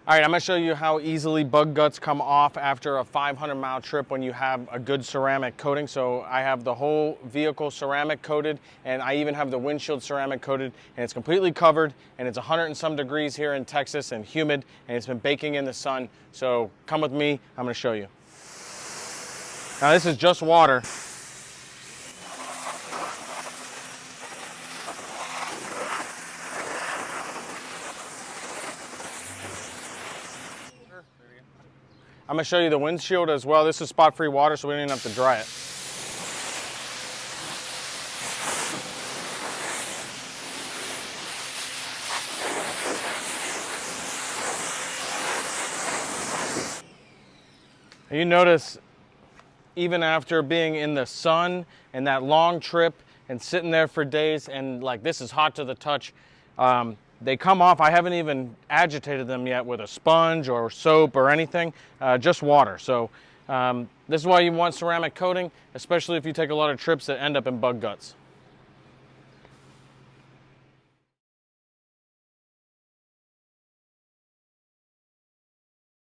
All right, I'm gonna show you how easily bug guts come off after a 500-mile trip when you have a good ceramic coating. So I have the whole vehicle ceramic coated, and I even have the windshield ceramic coated, and it's completely covered, and it's 100 and some degrees here in Texas and humid, and it's been baking in the sun. So come with me, I'm gonna show you. Now this is just water. I'm gonna show you the windshield as well. This is spot-free water, so we don't even have to dry it. You notice, even after being in the sun and that long trip and sitting there for days, and like this is hot to the touch, they come off. I haven't even agitated them yet with a sponge or soap or anything, just water. So this is why you want ceramic coating, especially if you take a lot of trips that end up in bug guts.